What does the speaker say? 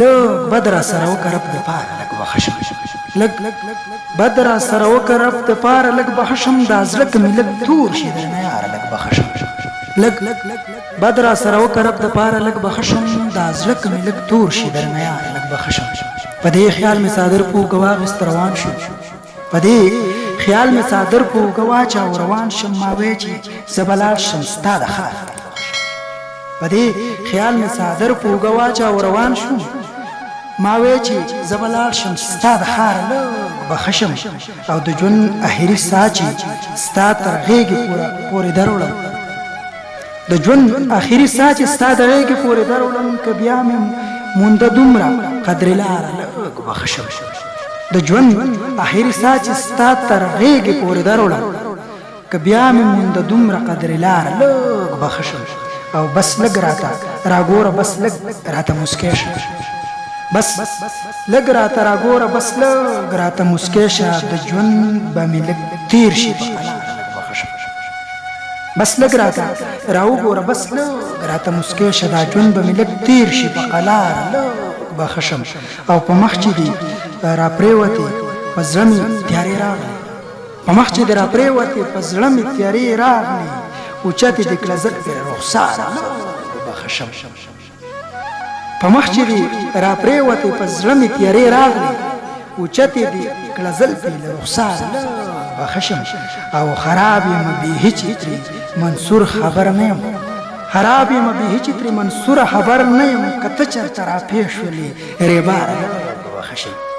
لږ بد را سره وکړه رب دپاره لږ بخښم لږ بد را سره وکړه رب دپاره لږ بخښم دا زړه که مې لږ تور شي درنه یاره لږ بخښم لږ بد را سره وکړه رب دپاره لږ بخښم دا زړه که مې لږ تور شي درنه یاره لږ بخښم په دې خیال مې څادر په اوږه واخیست روان شو په دې خیال مې څادر په اوږه واچاو روان شم ما وی چې زه به لاړ شم ستا د ښار په دې خیال مې څادر په اوږه واچاو روان شوم ما وی چې زه به لاړ شم ستا د ښاره لږ بخښم او د ژوند اخري ساه چې ستا تر غېږې پورې دروړم د ژوند اخري ساه چې ستا د غېږې پورې دروړم که بیا مې مونده دومره قدرې لاره لږ بخښم د ژوند اخري ساه چې ستا تر غېږې پورې دروړم که بیا مې مونده دومره قدرې لاره لږ بخښم او بس لږ راته راګوره بس لږ راته موسکی شه بس لږ راته راګوره بس لږ راته موسکی شه د ژوند به مې لږ تېر شي په قلاره لږ بخښم بس لږ راته راوګوره بس لږ راته موسکی شه دا ژوند به مې لږ تېر شي په قلاره لږ بخښم او په مخ چې دي راپرېوتې په زړه مې تیارې راغلې په مخ چې دې راپرېوتې په زړه مې تیارې راغلې اوچتې دې کړه زه پرې رخساره بخښم په مخ چې دې راپرېوتې په زړه مې تیارې راغلې اوچتې دې کړه زلفې له رخساره بخښم او خراب یم بیهې چې ترې منصور خبر نه یم خراب یم بیهې چې ترې منصوره خبر نه یم که ته چېرته راپېښ شولې ریباره بخښم